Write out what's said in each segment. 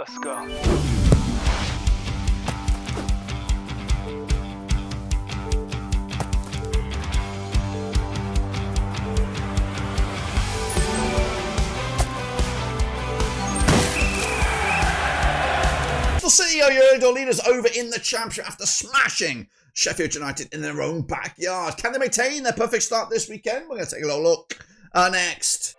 Let's go. City are your early door leaders over in the Championship after smashing Sheffield United in their own backyard. Can they maintain their perfect start this weekend? We're going to take a little look next.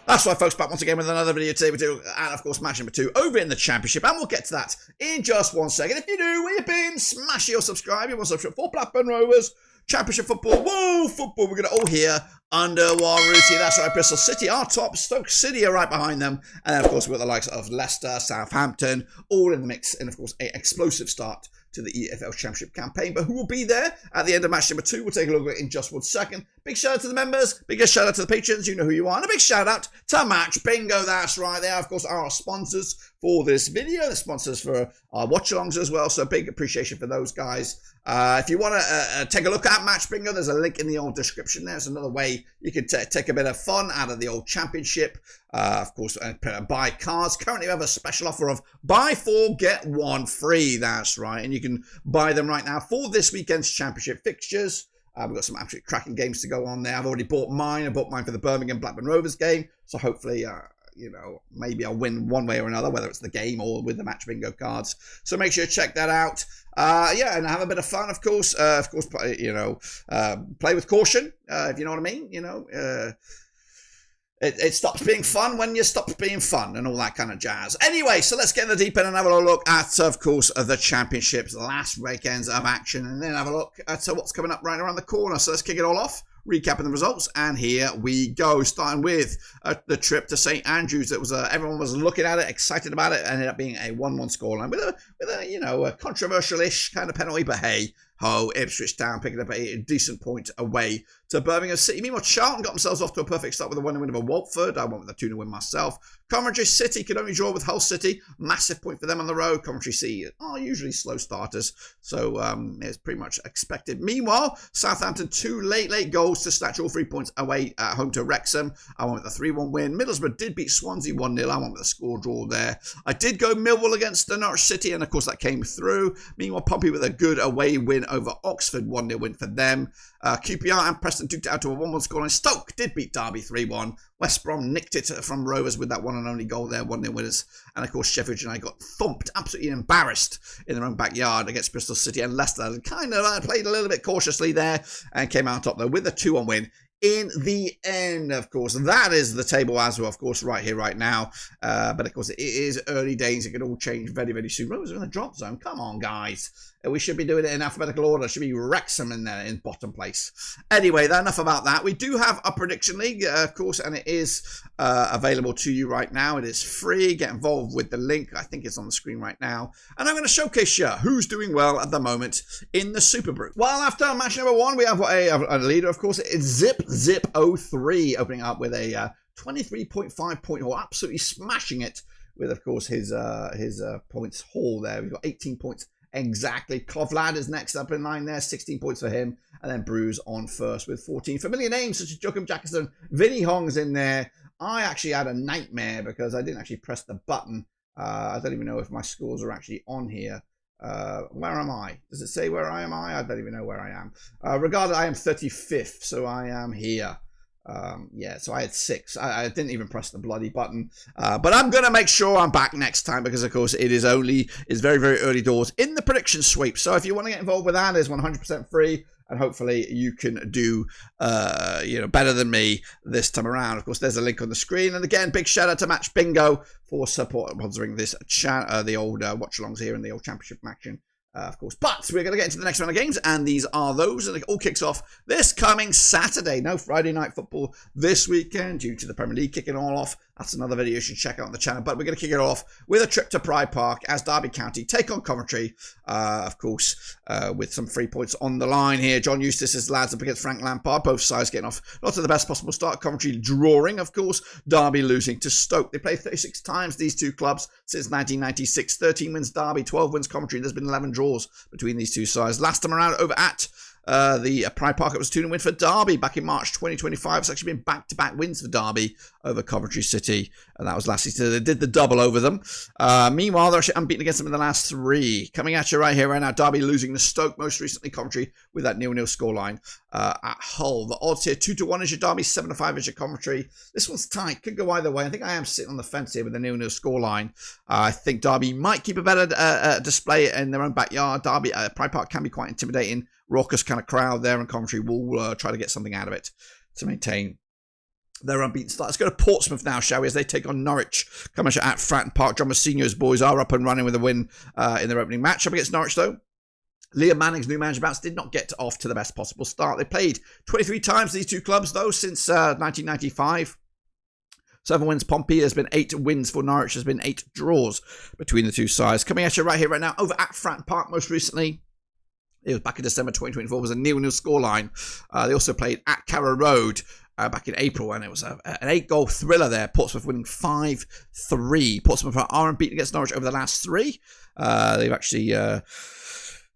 That's right, folks, back once again with another video today. We do, and of course, match number 2 over in the Championship, and we'll get to that in just 1 second. If you do, where you been? Smash your subscribe. You want to subscribe for Blackburn Rovers, Championship football. Whoa, football. We're going to all hear under one roof here. That's right, Bristol City are top. Stoke City are right behind them. And then, of course, we've got the likes of Leicester, Southampton, all in the mix. And, of course, an explosive start to the EFL Championship campaign. But who will be there at the end of match number 2? We'll take a look at it in just 1 second. Big shout out to the members. Biggest shout out to the patrons. You know who you are. And a big shout out to Match Bingo. That's right. They are, of course, our sponsors for this video. They're sponsors for our watch-alongs as well. So big appreciation for those guys. If you want to take a look at Match Bingo, there's a link in the old description. There's another way you can take a bit of fun out of the old Championship. Of course, buy cards. Currently, we have a special offer of buy 4, get 1 free. That's right. And you can buy them right now for this weekend's Championship fixtures. We've got some absolutely cracking games to go on there. I've already bought mine. I bought mine for the Birmingham Blackburn Rovers game. So hopefully, you know, maybe I'll win one way or another, whether it's the game or with the Match Bingo cards. So make sure you check that out. Yeah, and have a bit of fun, of course. You know, play with caution, if you know what I mean. You know, it stops being fun when you stop being fun and all that kind of jazz. Anyway, so let's get in the deep end and have a look at, of course, the Championship's last weekends of action, and then have a look at what's coming up right around the corner. So let's kick it all off, recapping the results, and here we go. Starting with the trip to St Andrews. It was everyone was looking at it, excited about it. Ended up being a 1-1 scoreline with a you know, a controversial-ish kind of penalty, but hey ho, Ipswich Town picking up a decent point away to Birmingham City. Meanwhile, Charlton got themselves off to a perfect start with a 1-0 win over Watford. I went with a 2-0 win myself. Coventry City could only draw with Hull City. Massive point for them on the road. Coventry City are usually slow starters, so it's pretty much expected. Meanwhile, Southampton 2 late goals to snatch all 3 points away at home to Wrexham. I went with a 3-1 win. Middlesbrough did beat Swansea 1-0. I went with a score draw there. I did go Millwall against the Norwich City, and of course that came through. Meanwhile, Pompey with a good away win over Oxford, 1-0 win for them. QPR and Preston took it out to a 1-1 scoreline. Stoke did beat Derby 3-1. West Brom nicked it from Rovers with that one and only goal there, 1-0 winners. And of course, Sheffield United got thumped, absolutely embarrassed in their own backyard against Bristol City, and Leicester kind of played a little bit cautiously there and came out top there with a 2-1 win. In the end, of course, that is the table as well, of course, right here, right now. But of course, it is early days. It could all change very, very soon. Rovers are in the drop zone. Come on, guys. We should be doing it in alphabetical order. It should be Wrexham in there in bottom place. Anyway, enough about that. We do have a prediction league, of course, and it is available to you right now. It is free. Get involved with the link. I think it's on the screen right now. And I'm going to showcase you who's doing well at the moment in the Super Brew. Well, after match number 1, we have a leader, of course. It's Zip 03 opening up with a 23.5 point haul, absolutely smashing it with, of course, his points haul there. We've got 18 points. Exactly. Clovlad is next up in line there, 16 points for him. And then Bruce on first with 14. Familiar names such as Joachim Jackson, Vinny Hong's in there. I actually had a nightmare because I didn't actually press the button. I don't even know if my scores are actually on here. Where am I? Does it say where I am? I don't even know where I am. Regardless, I am 35th, so I am here. Yeah, so I had 6. I didn't even press the bloody button. But I'm going to make sure I'm back next time because, of course, it's very, very early doors in the prediction sweep. So if you want to get involved with that, it's 100% free. And hopefully you can do, you know, better than me this time around. Of course, there's a link on the screen. And again, big shout out to Match Bingo for sponsoring this the old watch-alongs here in the old Championship action. Of course, but we're going to get into the next round of games, and these are those, and it all kicks off this coming Saturday. No Friday night football this weekend due to the Premier League kicking all off. That's another video you should check out on the channel, but we're going to kick it off with a trip to Pride Park as Derby County take on Coventry, of course, with some 3 points on the line here. John Eustace's lads up against Frank Lampard, both sides getting off not to the best possible start. Coventry drawing, of course, Derby losing to Stoke. They played 36 times, these two clubs, since 1996. 13 wins Derby, 12 wins Coventry. There's been 11 draws between these two sides. Last time around over at The Pride Park, it was a 2-0 win for Derby back in March 2025. It's actually been back-to-back wins for Derby over Coventry City, and that was last season. They did the double over them. Meanwhile, they're actually unbeaten against them in the last 3. Coming at you right here, right now, Derby losing to Stoke, most recently Coventry with that 0-0 scoreline at Hull. The odds here, 2-1 is your Derby, 7-5 is your Coventry. This one's tight, could go either way. I think I am sitting on the fence here with the 0-0 scoreline. I think Derby might keep a better display in their own backyard. Derby, Pride Park can be quite intimidating, raucous kind of crowd there, and Coventry will try to get something out of it to maintain their unbeaten start. Let's go to Portsmouth now, shall we, as they take on Norwich. Coming at Fratton Park. John Mousinho's boys are up and running with a win in their opening match up against Norwich, though. Liam Manning's new manager bounce did not get off to the best possible start. They played 23 times, these two clubs, though, since 1995. 7 wins Pompey. There's been 8 wins for Norwich. There's been 8 draws between the two sides. Coming at you right here, right now, over at Fratton Park most recently. It was back in December 2024. It was a 0-0 scoreline. They also played at Carrow Road back in April, and it was an 8-goal thriller there. Portsmouth winning 5-3. Portsmouth are unbeaten against Norwich over the last 3. They've actually,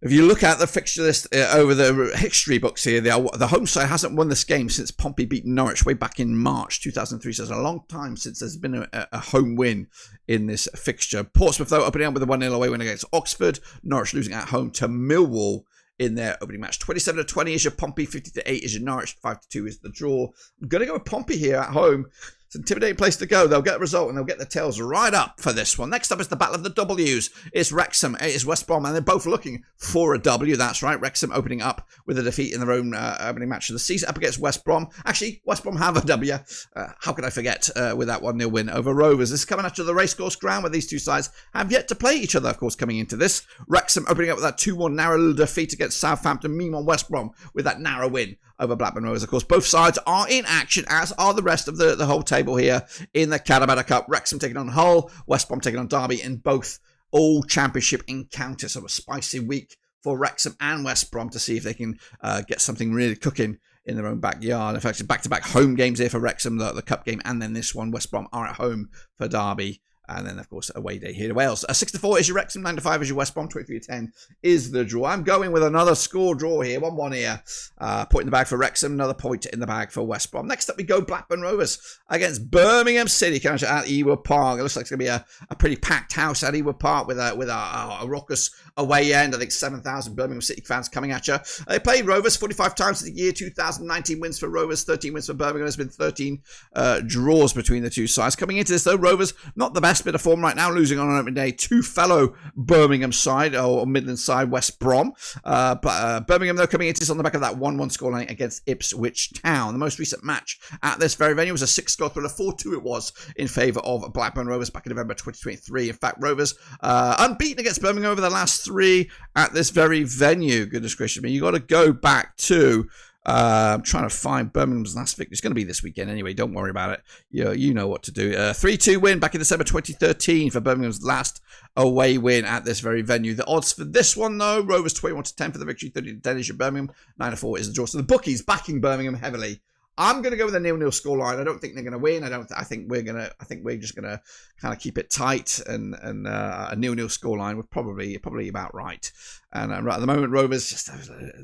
if you look at the fixture list over the history books here, the home side hasn't won this game since Pompey beat Norwich way back in March 2003. So it's a long time since there's been a home win in this fixture. Portsmouth, though, opening up with a 1-0 away win against Oxford. Norwich losing at home to Millwall in their opening match. 27-20 is your Pompey, 50-8 is your Norwich, 5-2 is the draw. I'm going to go with Pompey here at home. It's an intimidating place to go. They'll get a result and they'll get the tails right up for this one. Next up is the Battle of the W's. It's Wrexham, it is West Brom, and they're both looking for a W. That's right. Wrexham opening up with a defeat in their own opening match of the season up against West Brom. Actually, West Brom have a W. How could I forget with that 1-0 win over Rovers? This is coming after the racecourse ground where these two sides have yet to play each other, of course, coming into this. Wrexham opening up with that 2-1 narrow little defeat against Southampton. Meanwhile, West Brom with that narrow win over Blackburn Rovers. Of course, both sides are in action, as are the rest of the whole table here in the Catamount Cup. Wrexham taking on Hull, West Brom taking on Derby, in both all championship encounters. So a spicy week for Wrexham and West Brom to see if they can get something really cooking in their own backyard. In fact, back-to-back home games here for Wrexham, the cup game, and then this one. West Brom are at home for Derby. And then, of course, away day here to Wales. 6-4 is your Wrexham, 9-5 is your West Brom, 23-10 is the draw. I'm going with another score draw here, 1-1 here. Point in the bag for Wrexham, another point in the bag for West Brom. Next up, we go Blackburn Rovers against Birmingham City, coming at Ewood Park. It looks like it's going to be a pretty packed house at Ewood Park with a raucous away end. I think 7,000 Birmingham City fans coming at you. They played Rovers 45 times in the year 2019 wins for Rovers, 13 wins for Birmingham. There's been 13 draws between the two sides. Coming into this, though, Rovers, not the best bit of form right now, losing on opening day to fellow Birmingham side, or Midland side, West Brom. Birmingham, though, coming into this on the back of that 1-1 scoreline against Ipswich Town. The most recent match at this very venue was a 6-goal thriller, 4-2 it was, in favour of Blackburn Rovers back in November 2023. In fact, Rovers unbeaten against Birmingham over the last 3 at this very venue. Goodness gracious me, you got to go back to I'm trying to find Birmingham's last victory. It's going to be this weekend anyway. Don't worry about it. You know what to do. 3-2 win back in December 2013 for Birmingham's last away win at this very venue. The odds for this one, though, Rovers 21-10 for the victory, 30-10 is your Birmingham, 9-4 is the draw. So the bookies backing Birmingham heavily. I'm going to go with a 0-0 scoreline. I don't think they're going to win. I think we're just going to kind of keep it tight, and a 0-0 scoreline would probably about right. And right at the moment, Rovers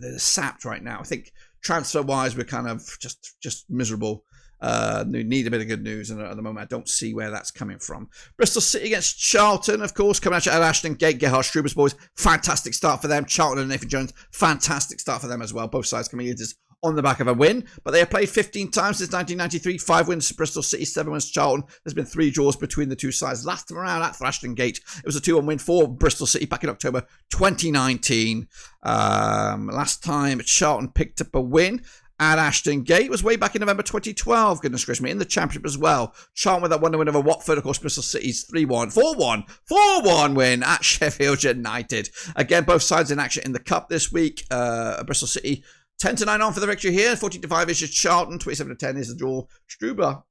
they're sapped right now. I think transfer-wise, we're kind of just miserable. Need a bit of good news, and at the moment I don't see where that's coming from. Bristol City against Charlton, of course, coming at Ashton Gate. Gerhard Struber's boys, fantastic start for them. Charlton and Nathan Jones, fantastic start for them as well. Both sides coming in on the back of a win, but they have played 15 times since 1993. 5 wins to Bristol City, 7 wins to Charlton. There's been 3 draws between the two sides. Last time around at Ashton Gate, it was a 2-1 win for Bristol City back in October 2019. Last time Charlton picked up a win at Ashton Gate was way back in November 2012. Goodness gracious me, in the Championship as well. Charlton with that 1-0 win over Watford. Of course, Bristol City's 4-1 win at Sheffield United. Again, both sides in action in the Cup this week. Bristol City 10-9 on for the victory here. 14-5 is your Charlton. 27-10 is the draw. Struber,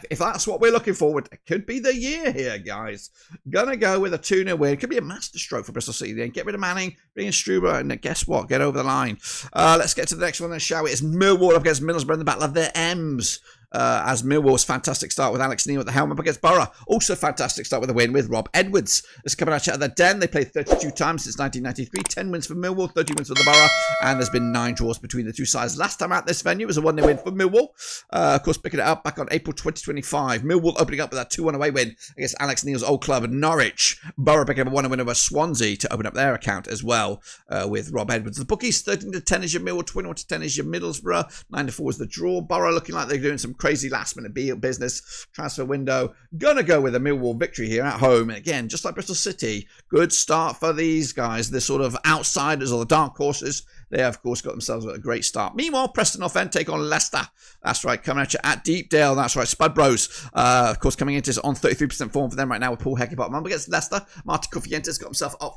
if that's what we're looking forward, it could be the year here, guys. Gonna go with a 2-0 win. It could be a masterstroke for Bristol City then. Get rid of Manning, bring in Struber, and guess what? Get over the line. Let's get to the next one then, shall we? It's Millwall up against Middlesbrough in the Battle of the M's. as Millwall's fantastic start with Alex Neil at the helm up against Borough. Also fantastic start with a win with Rob Edwards. It's coming out at the Den. They played 32 times since 1993. 10 wins for Millwall, 30 wins for the Borough, and there's been 9 draws between the two sides. Last time at this venue was a 1-0 win for Millwall. Of course, picking it up back on April 2025. Millwall opening up with a 2-1 away win against Alex Neil's old club, Norwich. Borough picking up a 1-0 win over Swansea to open up their account as well with Rob Edwards. The bookies, 13-10 is your Millwall, 21-10 is your Middlesbrough, 9-4 is the draw. Borough looking like they're doing some crazy last-minute business. Transfer window. Gonna go with a Millwall victory here at home. And again, just like Bristol City, good start for these guys. They're sort of outsiders or the dark horses. They have, of course, got themselves a great start. Meanwhile, Preston off end take on Leicester. That's right, coming at you at Deepdale. That's right, Spud Bros, of course, coming into this on 33% form for them right now with Paul Hecky bottom up against Leicester. Martin Cofientes got himself up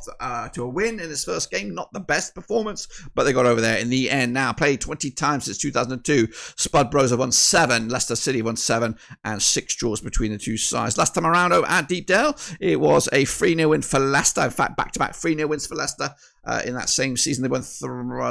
to a win in his first game. Not the best performance, but they got over there in the end. Now, played 20 times since 2002. Spud Bros have won 7. Leicester City won 7, and 6 draws between the two sides. Last time around at Deepdale, it was a 3-0 win for Leicester. In fact, back-to-back 3-0 wins for Leicester. In that same season, they won.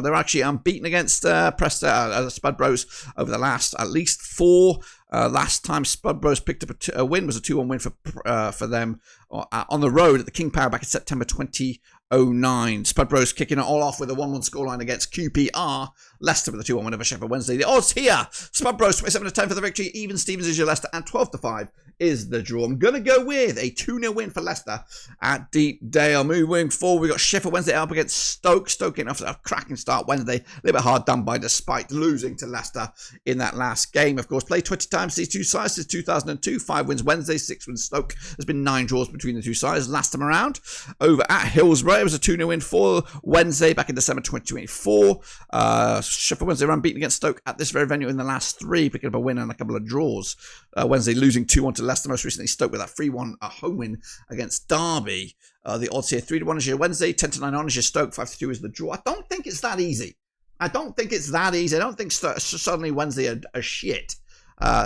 They're actually unbeaten against Preston, Spud Bros over the last at least 4. Last time Spud Bros picked up a win was a 2-1 win for them on the road at the King Power back in September 2009. Spud Bros kicking it all off with a 1-1 scoreline against QPR. Leicester with a 2-1 win over Sheffield Wednesday. The odds here: Spud Bros 27-10 for the victory. Even Stevens is your Leicester, and 12-5 is the draw. I'm going to go with a 2-0 win for Leicester at Deepdale. Moving forward, we've got Sheffield Wednesday up against Stoke. Stoke getting off a cracking start Wednesday. A little bit hard done by despite losing to Leicester in that last game. Of course, played 20 times these two sides since 2002. 5 wins Wednesday, 6 wins Stoke. There's been 9 draws between the two sides. Last time around, over at Hillsborough, it was a 2-0 win for Wednesday back in December 2024. Sheffield Wednesday were unbeaten against Stoke at this very venue in the last 3, picking up a win and a couple of draws. Wednesday losing 2-1 to Leicester, most recently Stoke with that 3-1 home win against Derby. The odds here, 3-1 is your Wednesday, 10-9 on is your Stoke, 5-2 is the draw. I don't think it's that easy. I don't think suddenly Wednesday are shit.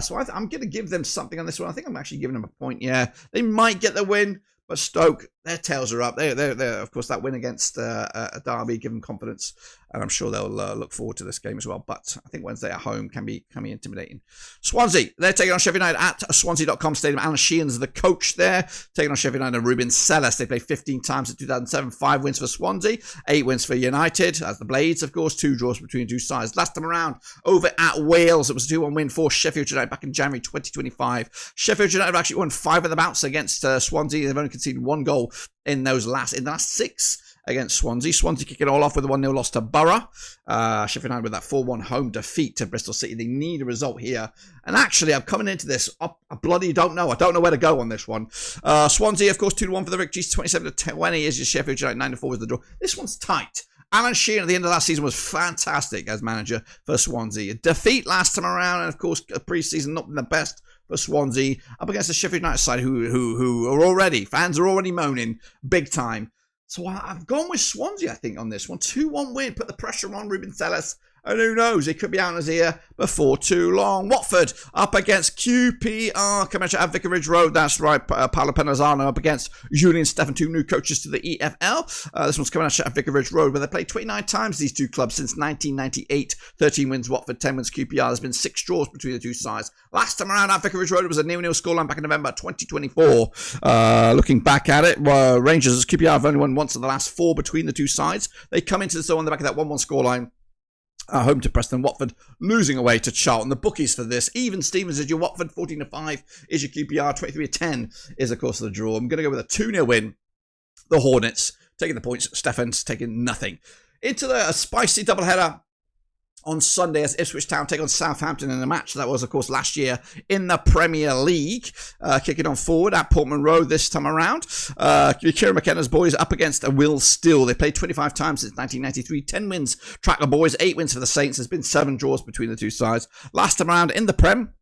So I'm going to give them something on this one. I think I'm actually giving them a point. Yeah, they might get the win, but Stoke, their tails are up. They're of course, that win against Derby give them confidence, and I'm sure they'll look forward to this game as well. But I think Wednesday at home can be intimidating. Swansea, they're taking on Sheffield United at Swansea.com Stadium. Alan Sheehan's the coach there, taking on Sheffield United and Ruben Sellas. They played 15 times in 2007, 5 wins for Swansea, 8 wins for United, as the Blades, of course, 2 draws between the two sides. Last time around, over at Wales, it was a 2-1 win for Sheffield United back in January 2025. Sheffield United have actually won 5 of the bouts against Swansea. They've only conceded 1 goal in the last 6 against Swansea. Swansea kicking it all off with a 1-0 loss to Borough. Sheffield United with that 4-1 home defeat to Bristol City. They need a result here. And actually, I'm coming into this, I bloody don't know. I don't know where to go on this one. Swansea, of course, 2-1 for the victory. 27-20 is your Sheffield United. 9-4 is the draw. This one's tight. Alan Sheehan at the end of last season was fantastic as manager for Swansea. A defeat last time around, and of course, a pre-season not been the best for Swansea up against the Sheffield United side who are already, fans are already moaning big time. So I've gone with Swansea, I think, on this one. 2-1 win, put the pressure on Ruben Sellas. And who knows, he could be out in his ear before too long. Watford up against QPR, coming at Vicarage Road. That's right, Paolo Penazano up against Julian Stefan, 2 new coaches to the EFL. This one's coming at Vicarage Road, where they played 29 times, these two clubs, since 1998. 13 wins Watford, 10 wins QPR. There's been 6 draws between the two sides. Last time around at Vicarage Road, it was a 0-0 scoreline back in November 2024. Looking back at it, Rangers, QPR have only won once in the last 4 between the two sides. They come into this on the back of that 1-1 scoreline. Home to Preston. Watford losing away to Charlton. The bookies for this: even Stevens is your Watford, 14-5 is your QPR, 23-10 is of course the draw. I'm going to go with a 2-0 win. The Hornets taking the points. Stefan's taking nothing. Into a spicy doubleheader on Sunday as Ipswich Town take on Southampton in a match that was, of course, last year in the Premier League. Kicking on forward at Portman Road this time around. Kieran McKenna's boys up against Will Still. They played 25 times since 1993. 10 wins. Tracker boys, 8 wins for the Saints. There's been 7 draws between the two sides. Last time around in the Prem,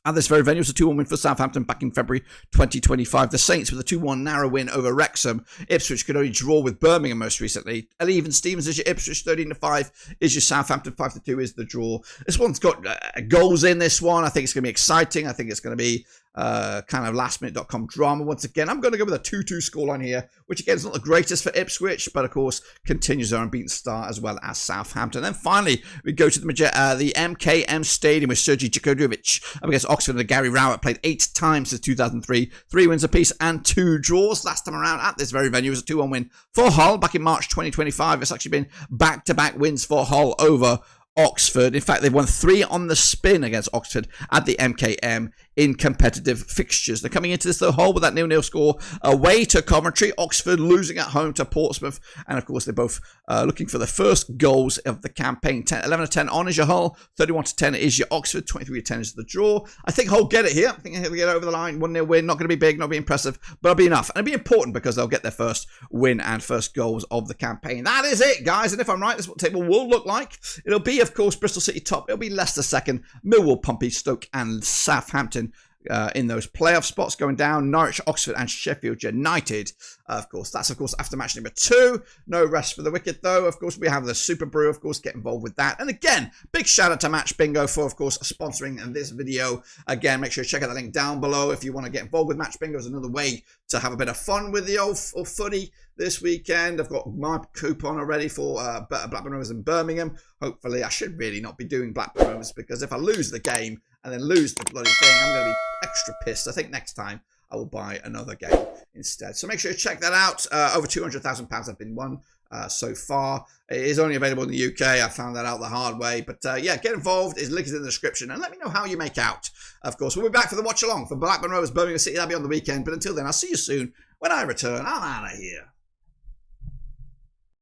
at this very venue, it was a 2-1 win for Southampton back in February 2025. The Saints with a 2-1 narrow win over Wrexham. Ipswich could only draw with Birmingham most recently. And even Stevens is your Ipswich, 13-5 is your Southampton, 5-2 is the draw. This one's got goals in this one. I think it's going to be exciting. I think it's going to be kind of lastminute.com drama. Once again, I'm going to go with a 2-2 scoreline here, which again is not the greatest for Ipswich, but of course continues their unbeaten start, as well as Southampton. And then finally, we go to the MKM Stadium with Sergei Djurkovic up against Oxford, and Gary Rowett played 8 times since 2003, 3 wins apiece and 2 draws. Last time around at this very venue was a 2-1 win for Hull back in March 2025. It's actually been back-to-back wins for Hull over Oxford. In fact, they've won 3 on the spin against Oxford at the MKM in competitive fixtures. They're coming into this, though, Hull with that 0-0 score away to Coventry. Oxford losing at home to Portsmouth. And, of course, they're both looking for the first goals of the campaign. 11-10 on is your Hull. 31-10 is your Oxford. 23-10 is the draw. I think Hull get it here. I think they'll get over the line. 1-0 win. Not going to be big, not be impressive, but it'll be enough. And it'll be important because they'll get their first win and first goals of the campaign. That is it, guys. And if I'm right, this is what the table will look like. It'll be, of course, Bristol City top. It'll be Leicester second. Millwall, Pompey, Stoke, and Southampton in those playoff spots going down. Norwich, Oxford, and Sheffield United. That's after match number 2. No rest for the wicked, though. Of course, we have the Super Brew, of course, get involved with that. And again, big shout out to Match Bingo for, of course, sponsoring this video. Again, make sure you check out the link down below if you want to get involved with Match Bingo. It's another way to have a bit of fun with the old footy this weekend. I've got my coupon already for Blackburn Rovers in Birmingham. Hopefully, I should really not be doing Blackburn Rovers, because if I lose the game and then lose the bloody thing, I'm going to be extra pissed. I think next time I will buy another game instead. So make sure you check that out. Over £200,000 have been won so far. It is only available in the UK. I found that out the hard way. But yeah, get involved. His link is in the description. And let me know how you make out. Of course, we'll be back for the watch along for Blackburn Rovers, Birmingham City. That'll be on the weekend. But until then, I'll see you soon when I return. I'm out of here.